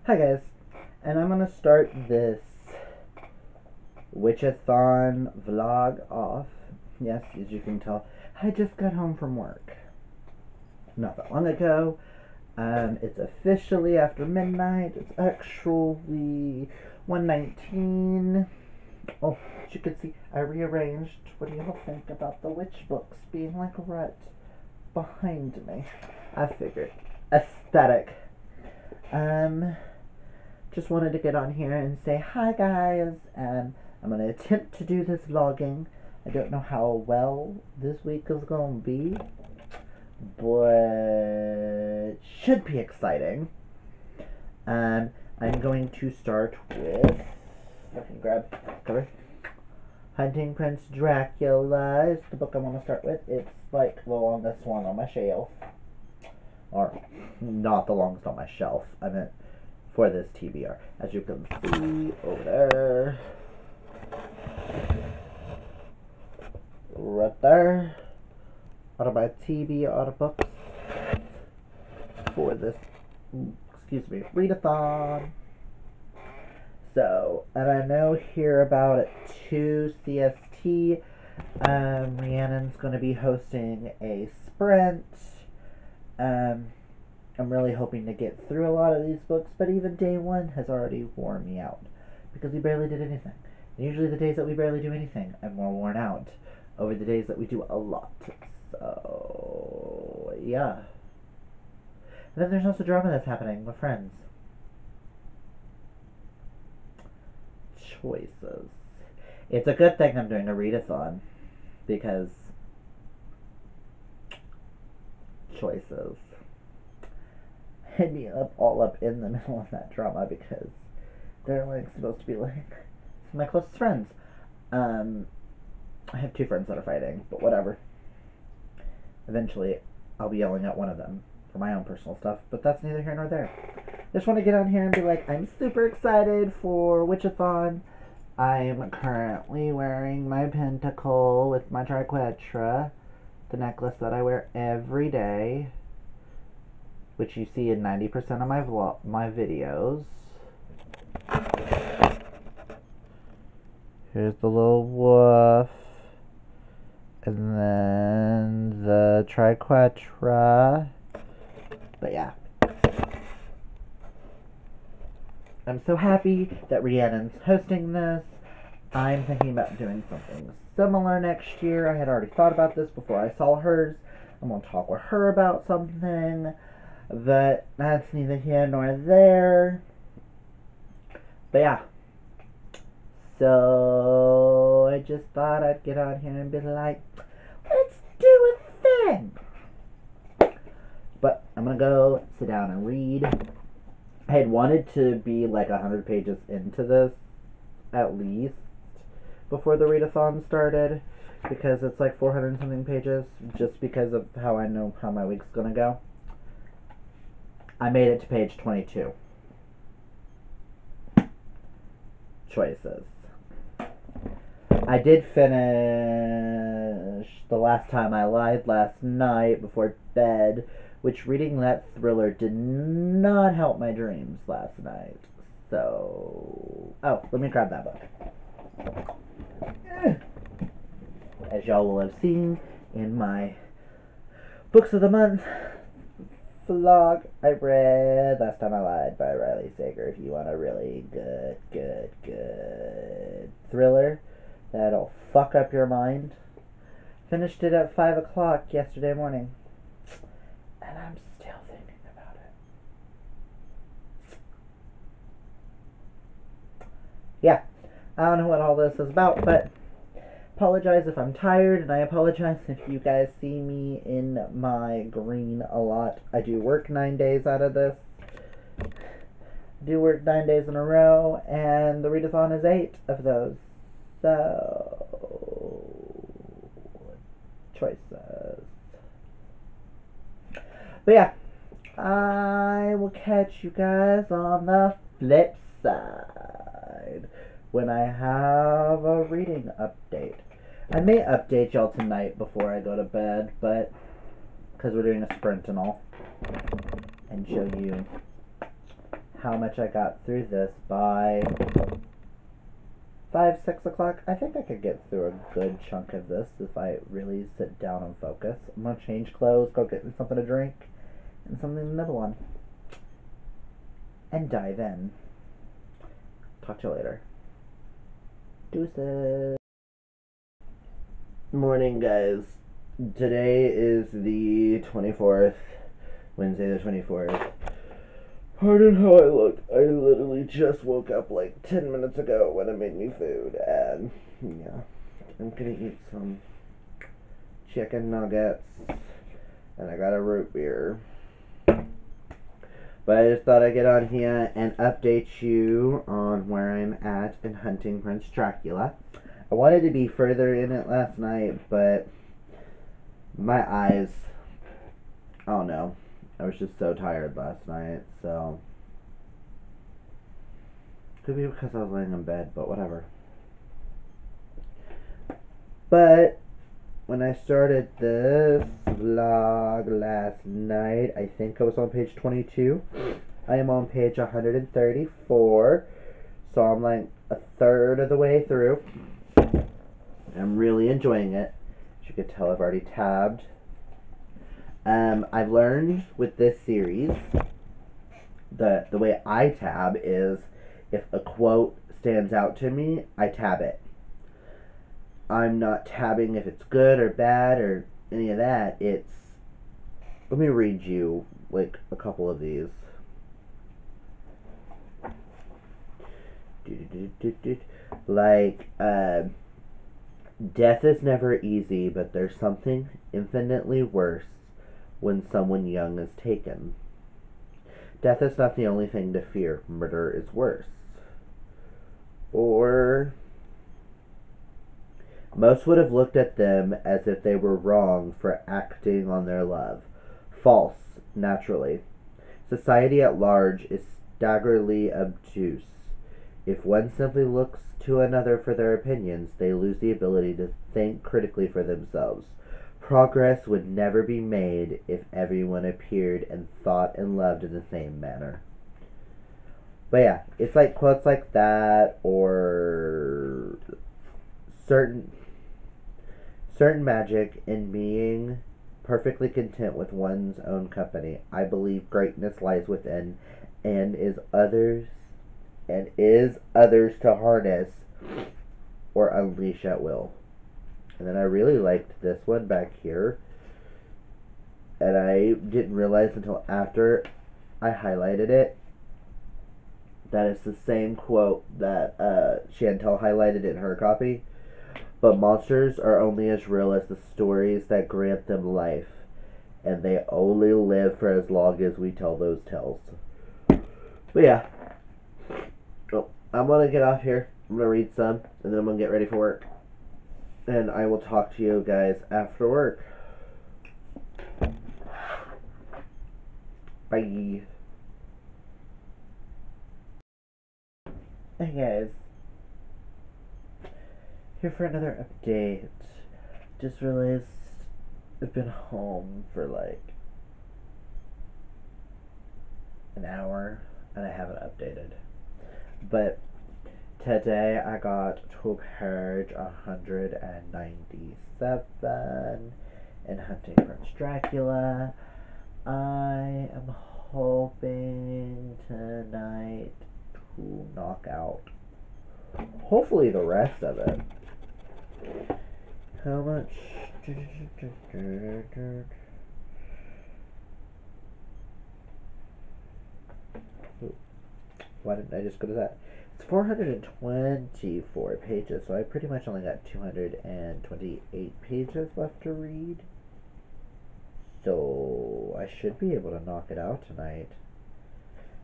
Hi guys, and I'm gonna start this Witchathon vlog off. Yes, as you can tell, I just got home from work not that long ago. It's officially after midnight. It's actually 1:19. Oh, as you can see, I rearranged. What do y'all think about the witch books being like right behind me? I figured. Aesthetic. Um, just wanted to get on here and say hi guys. I'm gonna attempt to do this vlogging. I don't know how well this week is gonna be, but should be exciting. I'm going to start with, I can grab cover. Hunting Prince Dracula is the book I want to start with. It's like the longest one on my shelf. Or, not the longest on my shelf. I meant for this TBR. As you can see over there. Right there. Out of my TBR books. For this, excuse me, readathon. So, and I know here about at 2 CST, Rhiannon's going to be hosting a sprint. I'm really hoping to get through a lot of these books, but even day one has already worn me out because we barely did anything. And usually the days that we barely do anything, I'm more worn out over the days that we do a lot. So, yeah. And then there's also drama that's happening with friends. Choices. It's a good thing I'm doing a readathon because choices. Hit me up all up in the middle of that drama because they're like supposed to be like my closest friends. I have two friends that are fighting, but whatever. Eventually, I'll be yelling at one of them for my own personal stuff, but that's neither here nor there. Just want to get on here and be like, I'm super excited for Witchathon. I'm currently wearing my pentacle with my triquetra, the necklace that I wear every day, which you see in 90% of my videos. Here's the little wolf, and then the triquetra. But yeah, I'm so happy that Rhiannon's hosting this. I'm thinking about doing something similar next year. I had already thought about this before I saw hers. I'm going to talk with her about something, but that's neither here nor there. But yeah. So I just thought I'd get on here and be like, let's do a thing. But I'm going to go sit down and read. I had wanted to be like 100 pages into this, at least, before the readathon started, because it's like 400 something pages, just because of how I know how my week's gonna go. I made it to page 22. Choices. I did finish The Last Time I Lied last night before bed, which reading that thriller did not help my dreams last night. So, oh, let me grab that book. As y'all will have seen in my Books of the Month vlog, I read Last Time I Lied by Riley Sager. If you want a really good thriller that'll fuck up your mind. Finished it at 5 o'clock yesterday morning. And I'm still thinking about it. Yeah, I don't know what all this is about, but apologize if I'm tired, and I apologize if you guys see me in my green a lot. I do work 9 days out of this. I do work 9 days in a row, and the readathon is 8 of those. So, choices. But yeah, I will catch you guys on the flip side when I have a reading update. I may update y'all tonight before I go to bed, but because we're doing a sprint and all, and show you how much I got through this by 5, 6 o'clock. I think I could get through a good chunk of this if I really sit down and focus. I'm gonna change clothes, go get me something to drink, and something to nibble on. And dive in. Talk to you later. Deuces. Morning, guys. Today is the 24th, Wednesday the 24th. Pardon how I look. I literally just woke up like 10 minutes ago when I made me food, and yeah, I'm gonna eat some chicken nuggets, and I got a root beer. But I just thought I'd get on here and update you on where I'm at in hunting Prince Dracula. I wanted to be further in it last night, but my eyes, I don't know. I was just so tired last night, so could be because I was laying in bed, but whatever. But when I started this vlog last night, I think I was on page 22. I am on page 134, so I'm like a third of the way through. I'm really enjoying it. As you could tell, I've already tabbed. I've learned with this series that the way I tab is if a quote stands out to me, I tab it. I'm not tabbing if it's good or bad or any of that. It's, let me read you like a couple of these. Like, death is never easy, but there's something infinitely worse when someone young is taken. Death is not the only thing to fear. Murder is worse. Or, most would have looked at them as if they were wrong for acting on their love. False, naturally. Society at large is staggeringly obtuse. If one simply looks to another for their opinions, they lose the ability to think critically for themselves. Progress would never be made if everyone appeared and thought and loved in the same manner. But yeah, it's like quotes like that, or certain magic in being perfectly content with one's own company. I believe greatness lies within and is others to harness or unleash at will. And then I really liked this one back here, and I didn't realize until after I highlighted it that it's the same quote that Chantel highlighted in her copy. But monsters are only as real as the stories that grant them life, and they only live for as long as we tell those tales. But yeah, well, I'm gonna get off here. I'm gonna read some, and then I'm gonna get ready for work. And I will talk to you guys after work. Bye. Hey guys, here for another update. Just realized I've been home for like an hour and I haven't updated. But today I got to page 197 in Hunting Prince Dracula. I am hoping tonight to knock out hopefully the rest of it. How much? Why didn't I just go to that? It's 424 pages, so I pretty much only got 228 pages left to read. So I should be able to knock it out tonight.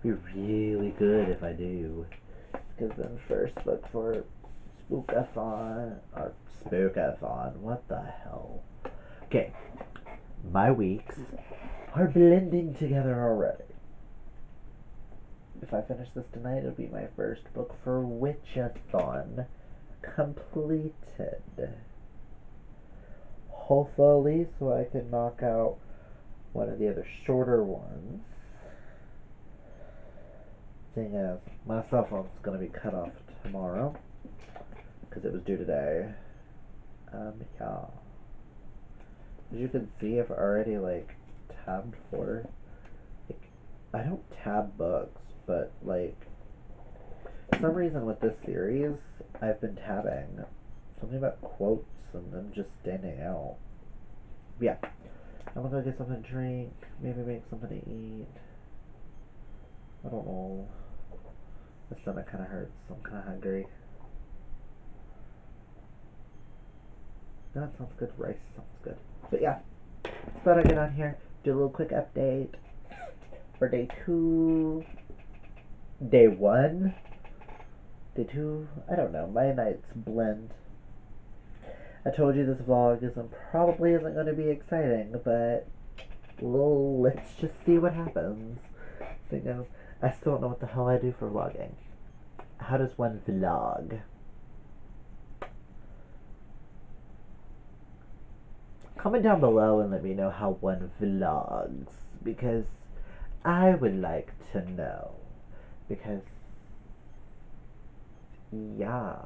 Be really good if I do. Because then first book for Spookathon, or Spookathon, what the hell? Okay, my weeks are blending together already. If I finish this tonight, it'll be my first book for Witchathon completed. Hopefully, so I can knock out one of the other shorter ones Thing is, my cell phone's gonna be cut off tomorrow because it was due today. Yeah. As you can see, I've already like tabbed for. Like, I don't tab books, but like for some reason with this series, I've been tabbing something about quotes and them just standing out. But yeah, I'm gonna go get something to drink, maybe make something to eat. I don't know. My stomach kind of hurts, so I'm kind of hungry. That sounds good. Rice sounds good. But yeah, just thought I'd get on here, do a little quick update for day 2. Day 1? Day 2? I don't know. My nights blend. I told you this vlog probably isn't going to be exciting, but let's just see what happens. Thing is, I still don't know what the hell I do for vlogging. How does one vlog? Comment down below and let me know how one vlogs, because I would like to know. Because, yeah.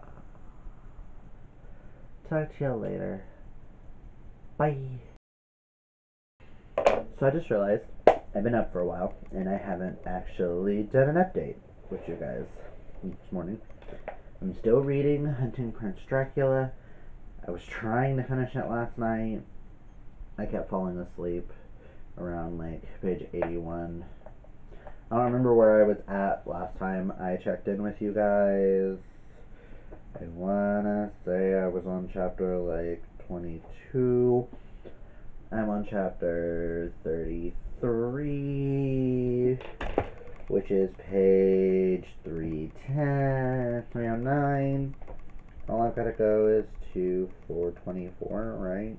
Talk to you later. Bye. So I just realized I've been up for a while and I haven't actually done an update with you guys this morning. I'm still reading Hunting Prince Dracula. I was trying to finish it last night. I kept falling asleep around like page 81. I don't remember where I was at last time I checked in with you guys. I wanna say I was on chapter like 22. I'm on chapter 33, which is page 310, 309. All I've got to go is to 424, right?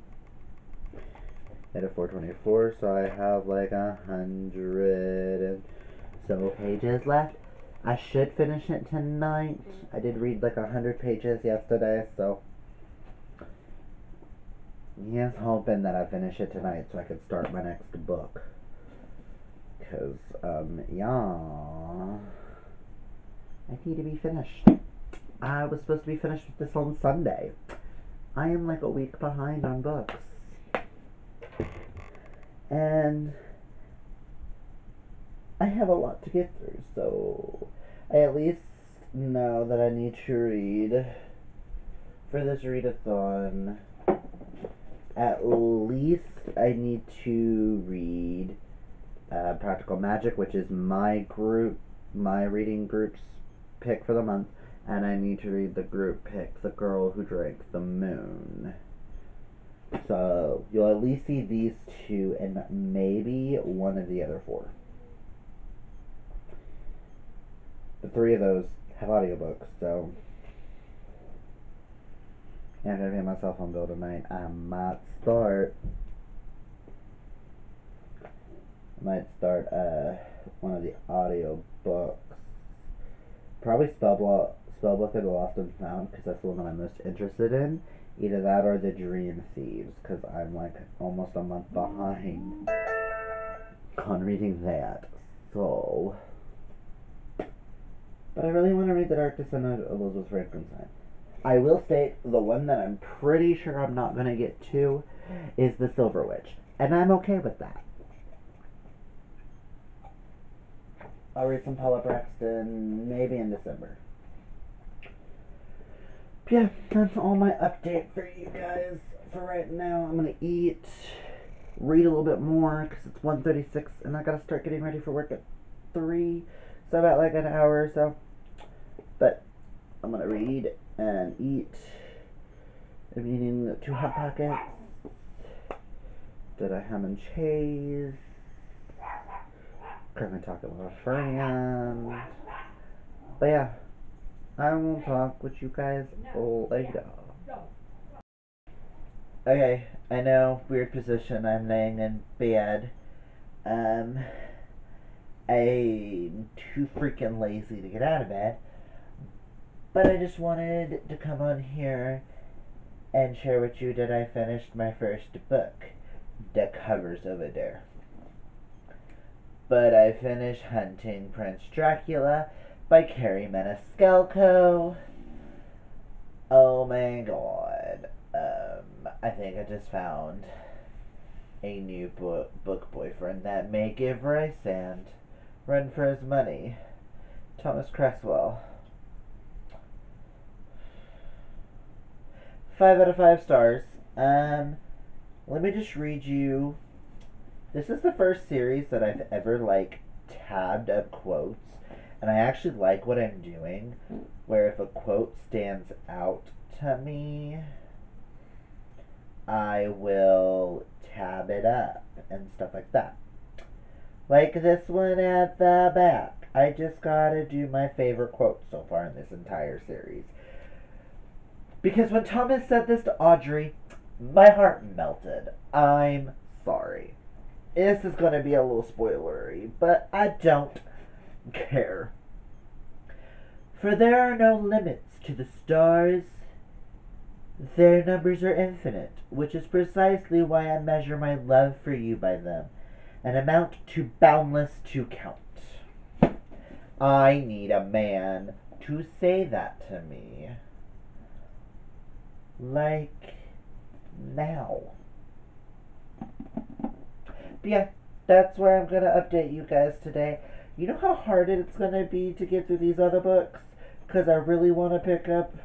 At a 424, so I have like 100 and so pages left. I should finish it tonight. I did read like 100 pages yesterday, so he's hoping that I finish it tonight so I can start my next book. Because, yeah, I need to be finished. I was supposed to be finished with this on Sunday. I am like a week behind on books. And I have a lot to get through, so I at least know that I need to read for this readathon. At least I need to read Practical Magic, which is my reading group's pick for the month, and I need to read the group pick, The Girl Who Drank the Moon. So you'll at least see these 2 and maybe one of the other 4. The 3 of those have audiobooks, so after I pay my cell phone bill tonight, I might start one of the audiobooks. Probably Spellbook of the Lost and Found, because that's the one that I'm most interested in. Either that or The Dream Thieves, because I'm like almost a month behind on reading that. So, but I really want to read The Dark Descent of Elizabeth Frankenstein. I will state the one that I'm pretty sure I'm not going to get to is The Silver Witch, and I'm okay with that. I'll read some Paula Braxton maybe in December. Yeah, that's all my update for you guys for right now. I'm gonna eat, read a little bit more because it's 1:36 and I gotta start getting ready for work at 3, so about like an hour or so. But I'm gonna read and eat. I'm eating 2 Hot Pockets. Did a ham and cheese. Currently talking with a friend. But yeah, I will talk with you guys later. Okay, I know, weird position. I'm laying in bed. I'm too freaking lazy to get out of bed. But I just wanted to come on here and share with you that I finished my first book. The cover's over there. But I finished Hunting Prince Dracula. by Carrie Maniscalco. Oh my god. I think I just found a new book boyfriend that may give rice and run for his money. Thomas Cresswell. 5 out of 5 stars. Let me just read you. This is the first series that I've ever tabbed up quotes, and I actually like what I'm doing. Where if a quote stands out to me, I will tab it up and stuff like that. Like this one at the back. I just gotta do my favorite quote so far in this entire series. Because when Thomas said this to Audrey, my heart melted. I'm sorry. This is gonna be a little spoilery, but I don't care. For there are no limits to the stars. Their numbers are infinite, which is precisely why I measure my love for you by them, an amount too boundless to count. I need a man to say that to me. Like now. But yeah, that's where I'm gonna update you guys today. You know how hard it's gonna be to get through these other books? Because I really want to pick up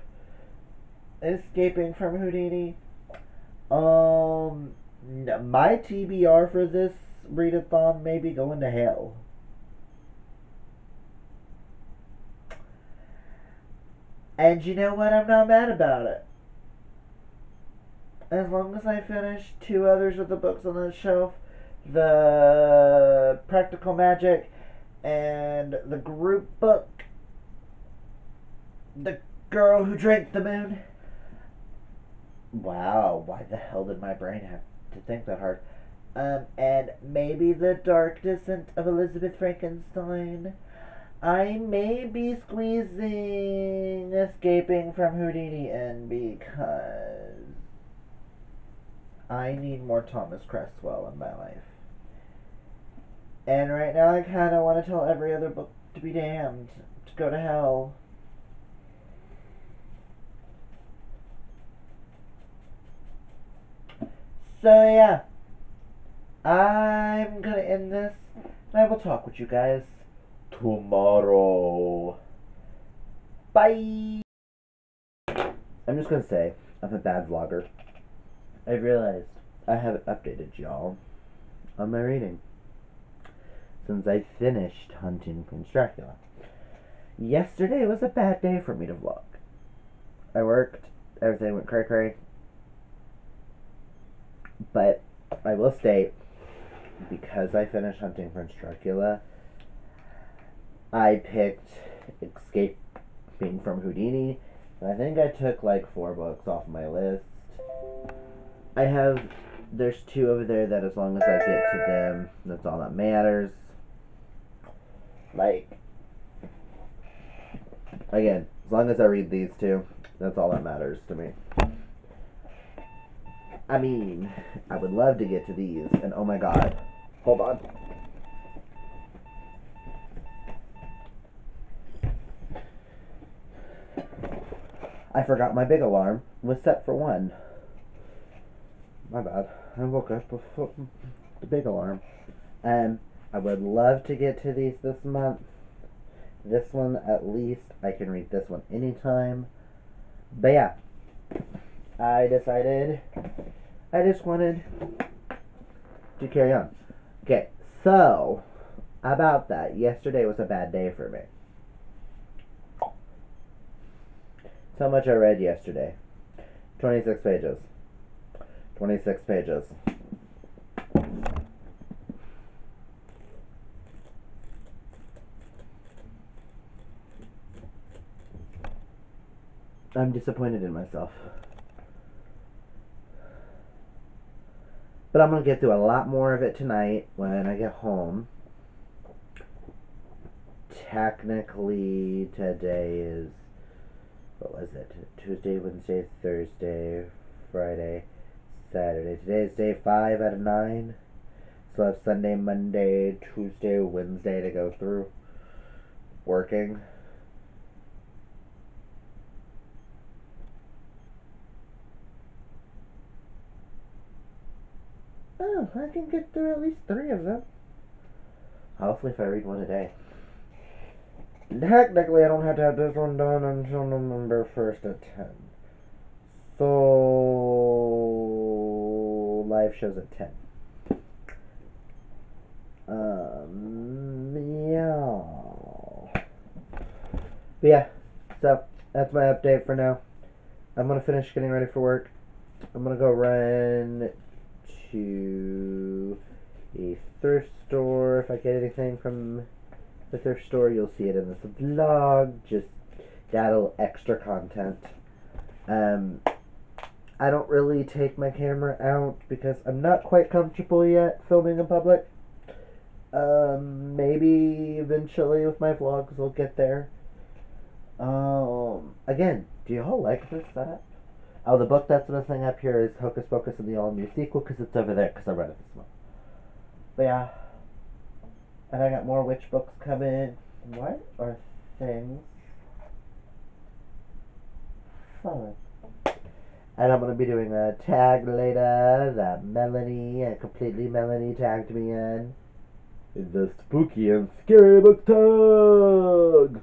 Escaping from Houdini. My TBR for this readathon may be going to hell. And you know what? I'm not mad about it. As long as I finish 2 others of the books on the shelf, the Practical Magic and the group book, The Girl Who Drank the Moon. Wow, why the hell did my brain have to think that hard? And maybe The Dark Descent of Elizabeth Frankenstein. I may be squeezing Escaping from Houdini in because I need more Thomas Cresswell in my life. And right now I kind of want to tell every other book to be damned, to go to hell. So yeah, I'm gonna end this, and I will talk with you guys tomorrow. Bye! I'm just gonna say, I'm a bad vlogger. I realized I haven't updated y'all on my reading since I finished Hunting Prince Dracula. Yesterday was a bad day for me to vlog. I worked, everything went cray cray. But I will state, because I finished Hunting Prince Dracula, I picked Escaping from Houdini, and I think I took 4 books off my list. There's 2 over there that as long as I get to them, that's all that matters. Again, as long as I read these 2, that's all that matters to me. I mean, I would love to get to these, and oh my god. Hold on. I forgot my big alarm was set for 1. My bad. I woke up before the big alarm. I would love to get to these this month. This one, at least, I can read this one anytime. But yeah, I decided I just wanted to carry on. Okay, so, about that, yesterday was a bad day for me. That's how much I read yesterday. 26 pages. 26 pages. I'm disappointed in myself. But I'm going to get through a lot more of it tonight when I get home. Technically, today is, what was it? Tuesday, Wednesday, Thursday, Friday, Saturday. Today is day 5 out of 9. So I have Sunday, Monday, Tuesday, Wednesday to go through working. Oh, I can get through at least 3 of them. Hopefully if I read one a day. Technically, I don't have to have this one done until November 1st at 10. So, live shows at 10. Yeah. But yeah, so that's my update for now. I'm gonna finish getting ready for work. I'm gonna go run to a thrift store. If I get anything from the thrift store, you'll see it in this vlog. Just that little extra content. I don't really take my camera out because I'm not quite comfortable yet filming in public. Maybe eventually with my vlogs we'll get there. Again, do y'all like this setup? Oh, the book that's missing up here is Hocus Pocus and the All New Sequel because it's over there because I read it this month. But yeah, and I got more witch books coming. What are things fun? And I'm gonna be doing a tag later that completely Melanie tagged me in. The spooky and scary book tag.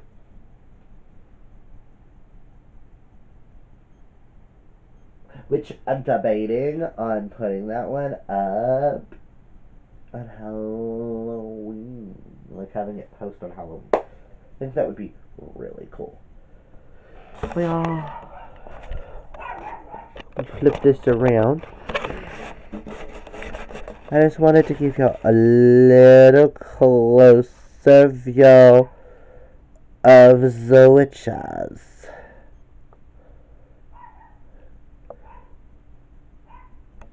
Which I'm debating on putting that one up on Halloween. Like having it post on Halloween. I think that would be really cool. Well, flip this around. I just wanted to give you a little closer view of the witches.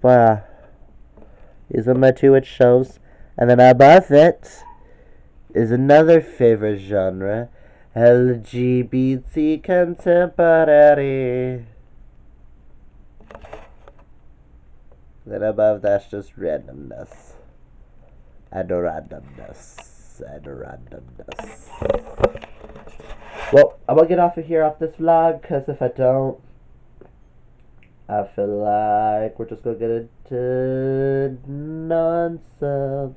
Wow. These are my 2 witch shows. And then above it is another favorite genre, LGBT contemporary. Then above that's just randomness. And randomness. And randomness. Well, I'm gonna get off of here off this vlog, because if I don't, I feel like we're just gonna get into nonsense.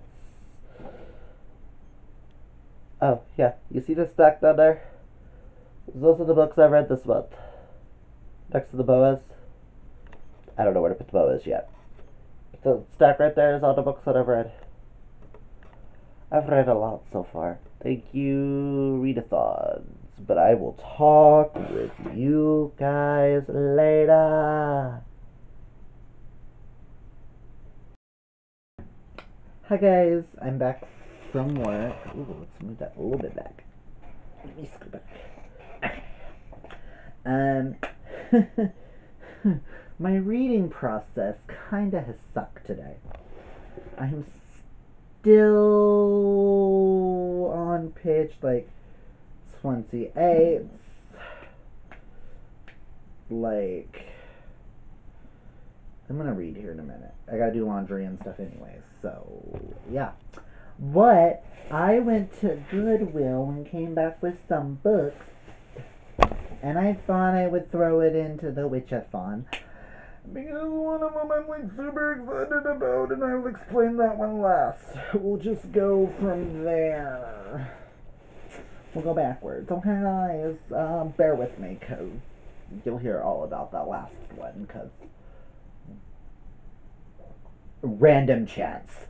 Oh, yeah. You see this stack down there? Those are the books I've read this month. Next to the boas. I don't know where to put the boas yet. The stack right there is all the books that I've read. I've read a lot so far. Thank you, readathons. But I will talk with you guys later. Hi guys, I'm back from work. Ooh, let's move that a little bit back. Let me scoot back. Um, my reading process kinda has sucked today. I'm still on page like 28. Like, I'm gonna read here in a minute. I gotta do laundry and stuff anyways, so yeah. But I went to Goodwill and came back with some books, and I thought I would throw it into the Witchathon. Because one of them I'm like super excited about, and I'll explain that one last. We'll just go from there. We'll go backwards. Okay, guys, bear with me, because you'll hear all about that last one, because random chance.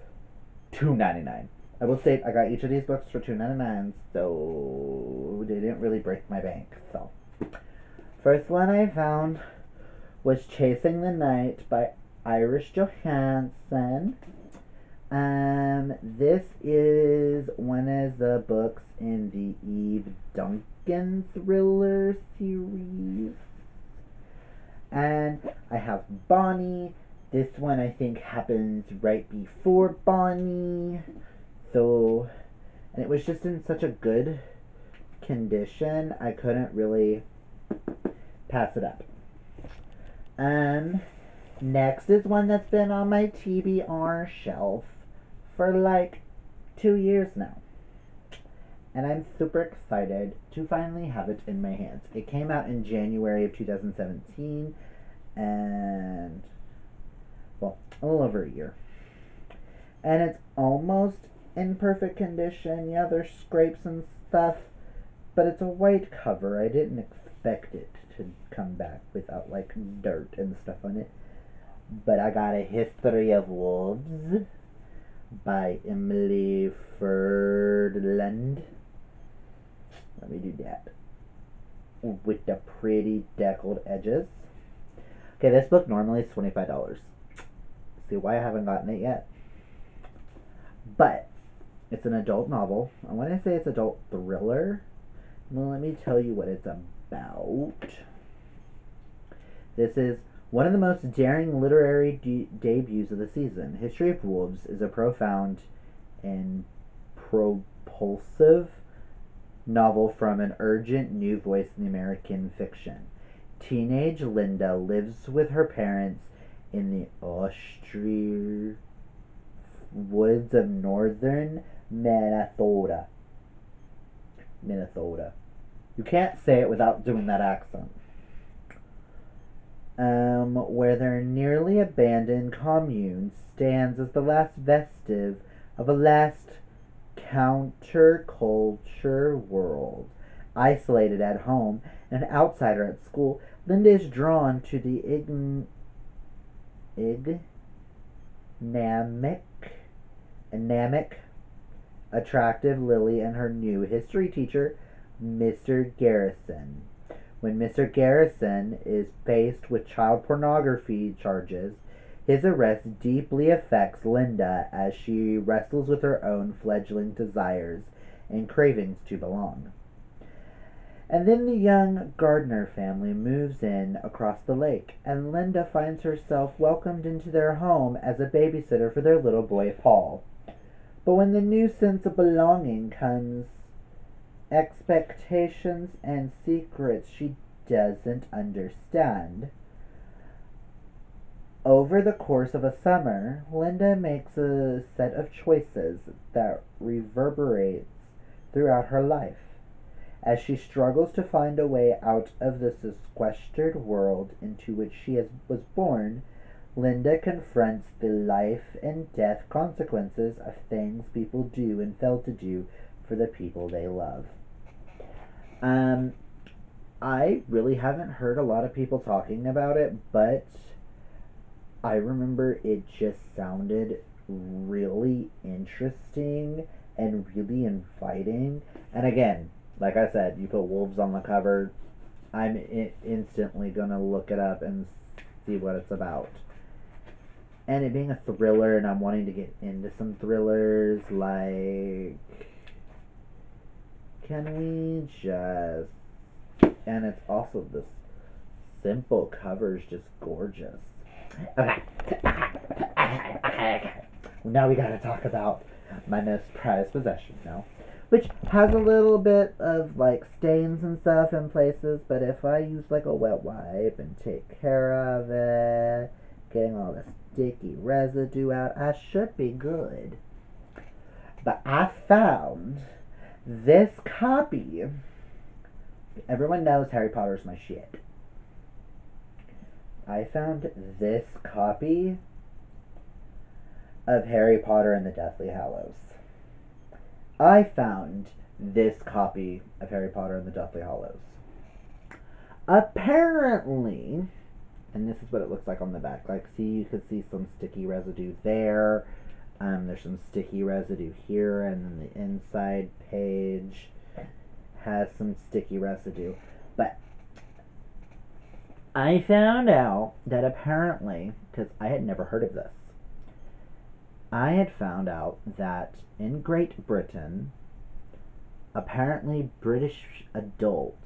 $2.99. I will state I got each of these books for $2.99, so they didn't really break my bank. So, first one I found was Chasing the Night by Irish Johansson. This is one of the books in the Eve Duncan thriller series. And I have Bonnie. This one I think happens right before Bonnie. So, and it was just in such a good condition, I couldn't really pass it up. Next is one that's been on my TBR shelf for like 2 years now. And I'm super excited to finally have it in my hands. It came out in January of 2017, and, well, a little over a year. and it's almost in perfect condition. Yeah, there's scrapes and stuff, but it's a white cover. I didn't expect it to come back without like dirt and stuff on it. But I got A History of Wolves by Emily Ferdland. Let me do that. With the pretty deckled edges. Okay, this book normally is $25. See why I haven't gotten it yet? But it's an adult novel. I want to say it's adult thriller. Well, let me tell you what it's about. This is one of the most daring literary debuts of the season. History of Wolves is a profound and propulsive novel from an urgent new voice in the American fiction. Teenage Linda lives with her parents in the austere woods of northern Minnesota. Minnesota. You can't say it without doing that accent. Where their nearly abandoned commune stands as the last vestige of a last counterculture world. Isolated at home and an outsider at school, Linda is drawn to the anamic, attractive Lily and her new history teacher, Mr. Garrison. When Mr. Garrison is faced with child pornography charges, his arrest deeply affects Linda as she wrestles with her own fledgling desires and cravings to belong. And then the young Gardner family moves in across the lake, and Linda finds herself welcomed into their home as a babysitter for their little boy Paul. But when the new sense of belonging comes, expectations and secrets she doesn't understand. Over the course of a summer, Linda makes a set of choices that reverberates throughout her life. As she struggles to find a way out of the sequestered world into which was born, Linda confronts the life and death consequences of things people do and fail to do for the people they love. Um, I really haven't heard a lot of people talking about it, but I remember it just sounded really interesting and really inviting. And again, like I said, you put wolves on the cover, I'm instantly gonna look it up and see what it's about. And it being a thriller, and I'm wanting to get into some thrillers, like, can we just. And it's also this simple cover's just gorgeous. Okay. Now we gotta talk about my most prized possession now. Which has a little bit of like stains and stuff in places, but if I use like a wet wipe and take care of it, getting all the sticky residue out, I should be good. But I found this copy. Everyone knows Harry Potter's my shit. I found this copy of Harry Potter and the Deathly Hallows. I found this copy of Harry Potter and the Deathly Hallows. Apparently, and this is what it looks like on the back. Like, see, you can see some sticky residue there. There's some sticky residue here, and then the inside page has some sticky residue. But I found out that apparently, because I had never heard of this, I had found out that in Great Britain, apparently British adults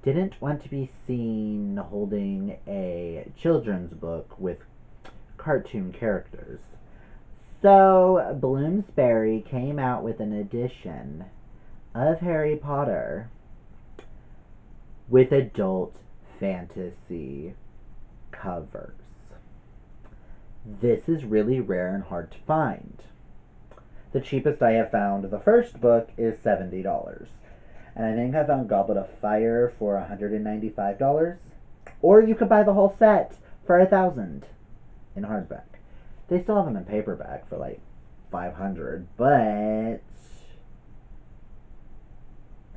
didn't want to be seen holding a children's book with cartoon characters. So Bloomsbury came out with an edition of Harry Potter with adult fantasy covers. This is really rare and hard to find. The cheapest I have found, the first book, is $70. And I think I found Goblet of Fire for $195. Or you could buy the whole set for $1,000 in hardback. They still have them in paperback for like $500, but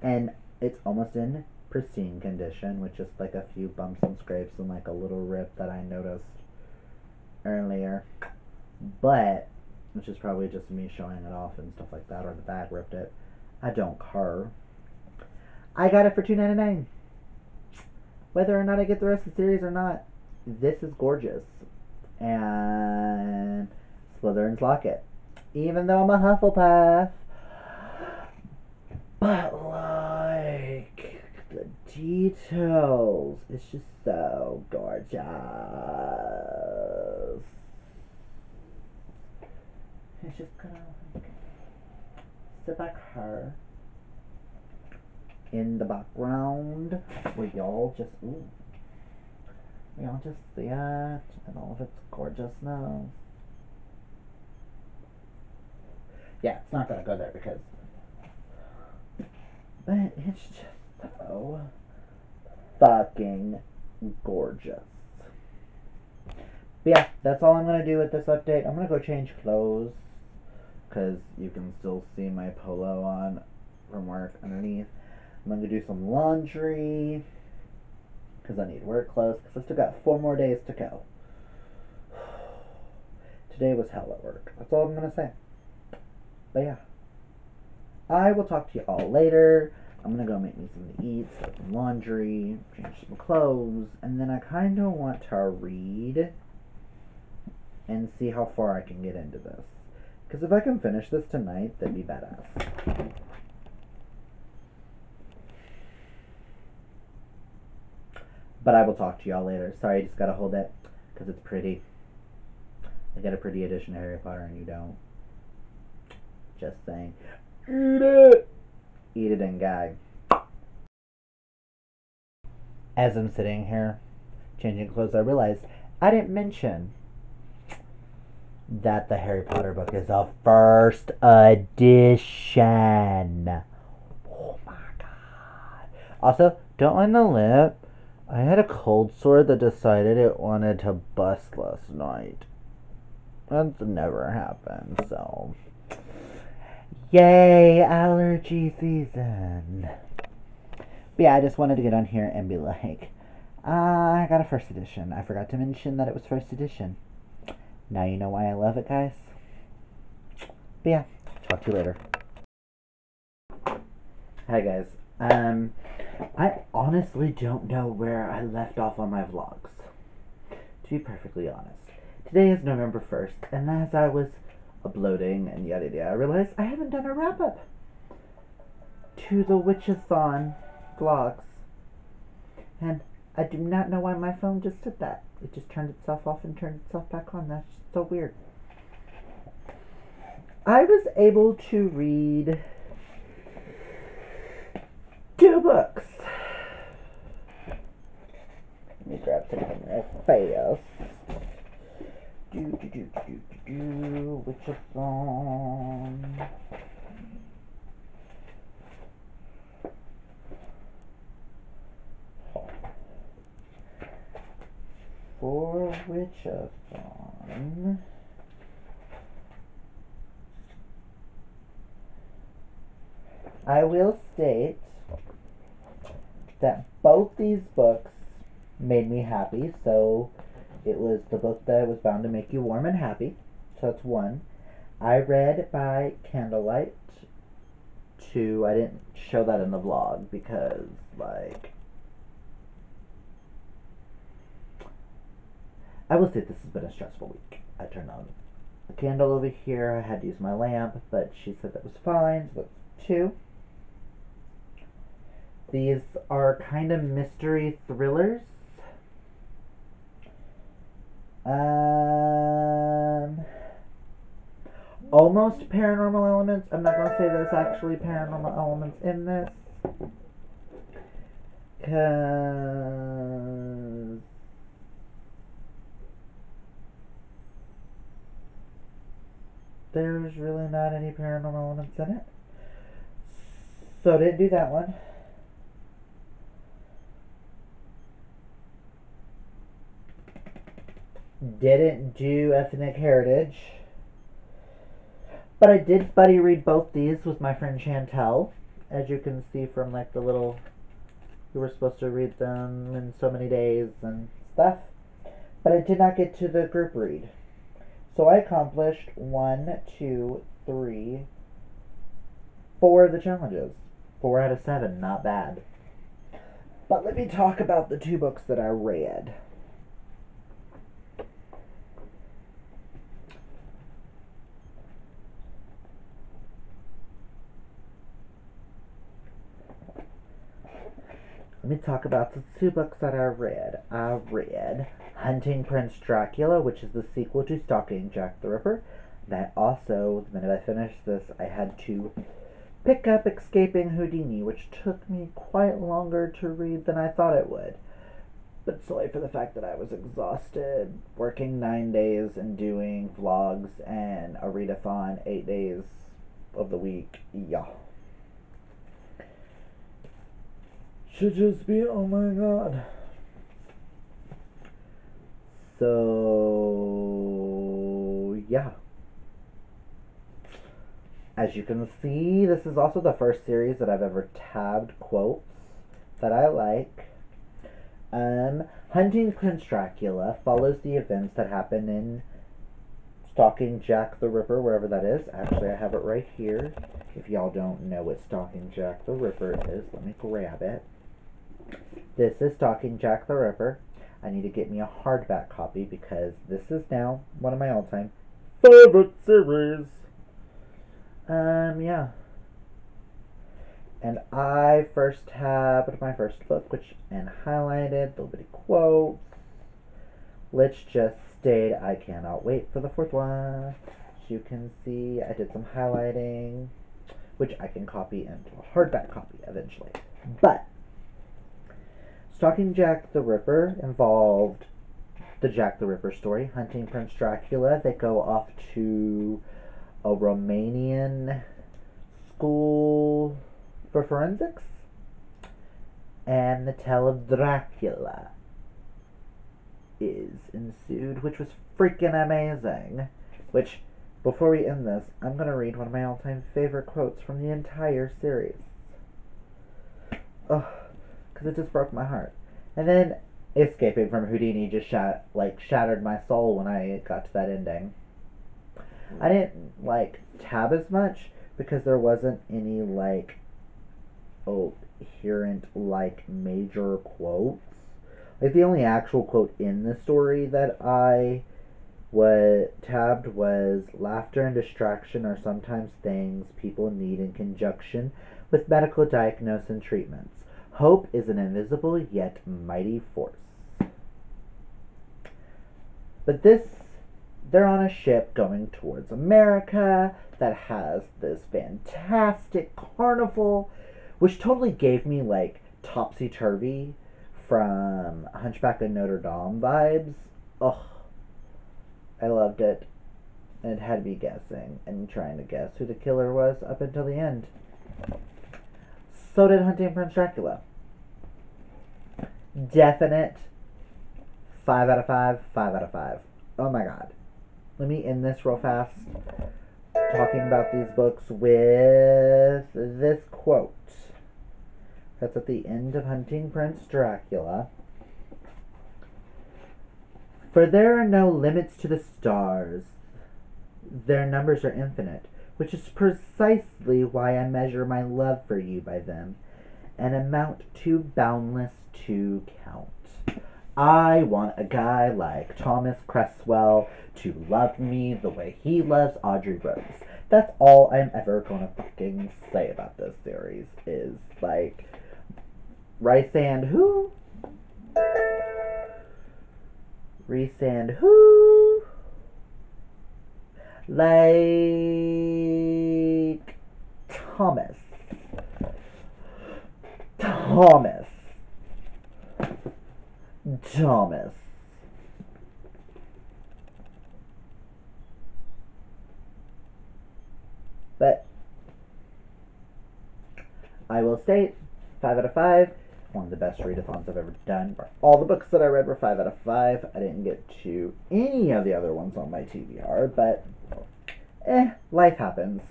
and it's almost in pristine condition with just like a few bumps and scrapes and like a little rip that I noticed earlier, but which is probably just me showing it off and stuff like that, or the bag ripped it. I don't care. I got it for $2.99. Whether or not I get the rest of the series or not, this is gorgeous. And Slytherin's Locket. Even though I'm a Hufflepuff, but like the details, it's just so gorgeous. It's just gonna like sit back here in the background where y'all just see it and all of its gorgeousness. Yeah, it's not gonna go there because, but it's just so fucking gorgeous. But yeah, that's all I'm gonna do with this update. I'm gonna go change clothes because you can still see my polo on from work underneath. I'm gonna do some laundry because I need work clothes because I still got 4 more days to go. Today was hell at work. That's all I'm gonna say. But yeah, I will talk to you all later. I'm gonna go make me something to eat, start some laundry, change some clothes, and then I kind of want to read and see how far I can get into this. Because if I can finish this tonight, that'd be badass. But I will talk to y'all later. Sorry, I just gotta hold it because it's pretty. I got a pretty edition of Harry Potter and you don't. Just saying. Eat it! Eat it and gag. As I'm sitting here changing clothes, I realized I didn't mention that the Harry Potter book is a first edition. Oh my god. Also, don't mind the lip. I had a cold sore that decided it wanted to bust last night. That's never happened, so. Yay, allergy season. But yeah, I just wanted to get on here and be like, I got a first edition. I forgot to mention that it was first edition. Now you know why I love it, guys. But yeah, talk to you later. Hi guys. I honestly don't know where I left off on my vlogs. To be perfectly honest. Today is November 1st, and as I was uploading and yada yada, I realized I haven't done a wrap up to the Witchathon vlogs. And I do not know why my phone just did that. It just turned itself off and turned itself back on. That's just so weird. I was able to read 2 books. Let me grab something real fast. Witchathon. For Witchathon, I will state that both these books made me happy. So it was the book that was bound to make you warm and happy. So that's 1. I read by candlelight. 2, I didn't show that in the vlog because, like, I will say this has been a stressful week. I turned on the candle over here. I had to use my lamp, but she said that was fine. So that's 2. These are kind of mystery thrillers. Almost paranormal elements. I'm not gonna say there's actually paranormal elements in this, cause there's really not any paranormal elements in it. So didn't do that one. Didn't do ethnic heritage. But I did buddy read both these with my friend Chantel. As you can see from like the little, we were supposed to read them in so many days and stuff. But I did not get to the group read. So I accomplished 1, 2, 3, 4 of the challenges. 4 out of 7, not bad. But let me talk about the 2 books that I read. Let me talk about the 2 books that I read. I read Hunting Prince Dracula, which is the sequel to Stalking Jack the Ripper. And I also, the minute I finished this, I had to pick up Escaping Houdini, which took me quite longer to read than I thought it would. But sorry for the fact that I was exhausted, working 9 days and doing vlogs and a readathon 8 days of the week. Yeah. Should just be, oh my god. So, yeah. As you can see, this is also the first series that I've ever tabbed quotes that I like. Hunting Prince Dracula follows the events that happen in Stalking Jack the Ripper, wherever that is. Actually, I have it right here. If y'all don't know what Stalking Jack the Ripper is, let me grab it. This is Stalking Jack the Ripper. I need to get me a hardback copy because this is now one of my all-time favorite series. Yeah. And I first tabbed my first book, which and highlighted little bitty quotes. Let's just state I cannot wait for the 4th one. As you can see, I did some highlighting, which I can copy into a hardback copy eventually. But Stalking Jack the Ripper involved the Jack the Ripper story, hunting Prince Dracula. They go off to a Romanian school for forensics, and the tale of Dracula is ensued, which was freaking amazing. Which, before we end this, I'm going to read one of my all-time favorite quotes from the entire series. Ugh, because it just broke my heart. And then, escaping from Houdini just shattered my soul when I got to that ending. I didn't, tab as much because there wasn't any, coherent, major quotes. Like, the only actual quote in the story that I tabbed was laughter and distraction are sometimes things people need in conjunction with medical diagnosis and treatments. Hope is an invisible yet mighty force. But they're on a ship going towards America that has this fantastic carnival, which totally gave me topsy-turvy from Hunchback of Notre Dame vibes. Ugh, I loved it. And it had me guessing and trying to guess who the killer was up until the end. So did Hunting Prince Dracula. Definite 5 out of 5, 5 out of 5. Oh my god. Let me end this real fast talking about these books with this quote. That's at the end of Hunting Prince Dracula. For there are no limits to the stars. Their numbers are infinite, which is precisely why I measure my love for you by them, an amount too boundless to count. I want a guy like Thomas Cresswell to love me the way he loves Audrey Rose. That's all I'm ever gonna fucking say about this series is, Rice and who? Reese and who? Thomas. Thomas. Thomas. But I will state 5 out of 5. one of the best readathons I've ever done. All the books that I read were 5 out of 5. I didn't get to any of the other ones on my TBR, but life happens.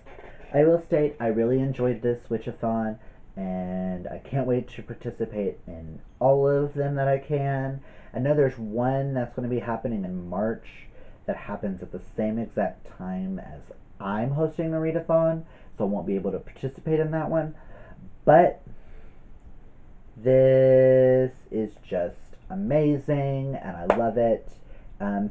I will state I really enjoyed this Witchathon, and I can't wait to participate in all of them that I can. I know there's one that's going to be happening in March that happens at the same exact time as I'm hosting the readathon, so I won't be able to participate in that one. But this is just amazing, and I love it.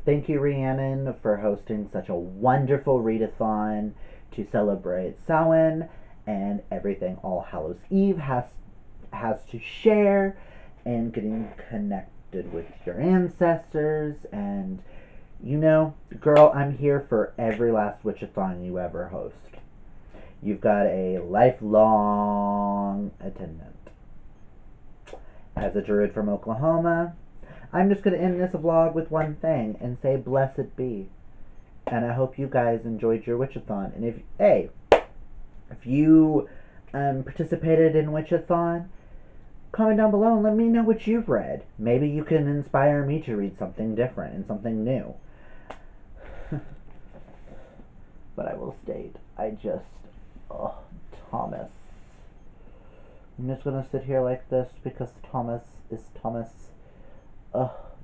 Thank you, Rhiannon, for hosting such a wonderful readathon to celebrate Samhain and everything All Hallows Eve has to share, and getting connected with your ancestors. And girl, I'm here for every last Witchathon you ever host. You've got a lifelong attendant. As a druid from Oklahoma, I'm just going to end this vlog with one thing and say blessed be. And I hope you guys enjoyed your Witchathon. And if you participated in Witchathon, comment down below and let me know what you've read. Maybe you can inspire me to read something different and something new. But I will state, Thomas. I'm just gonna sit here like this because Thomas is Thomas.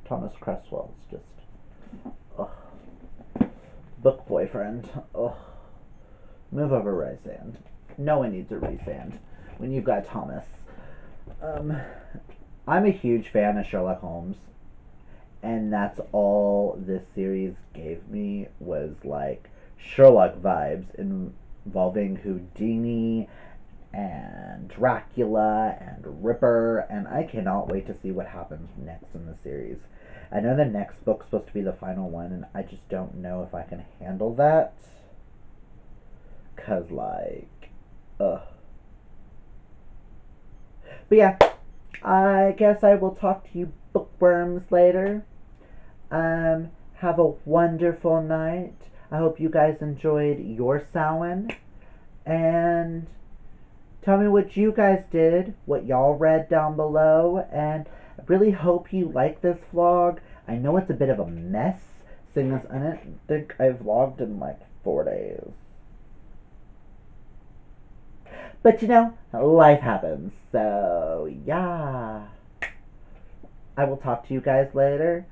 Thomas Cresswell's just, book boyfriend. Move over, Rysand. No one needs a Rysand when you've got Thomas. I'm a huge fan of Sherlock Holmes, and that's all this series gave me was like Sherlock vibes involving Houdini and Dracula and Ripper, and I cannot wait to see what happens next in the series. I know the next book's supposed to be the final one, and I just don't know if I can handle that. 'Cause, ugh. But yeah, I guess I will talk to you bookworms later. Have a wonderful night. I hope you guys enjoyed your Samhain. And tell me what you guys did, what y'all read down below, and I really hope you like this vlog. I know it's a bit of a mess, seeing as I didn't think I vlogged in like 4 days. But life happens, so yeah. I will talk to you guys later.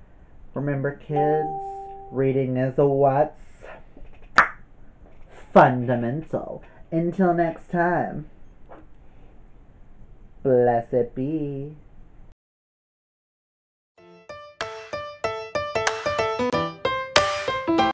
Remember, kids, reading is what's fundamental. Until next time. Blessed be.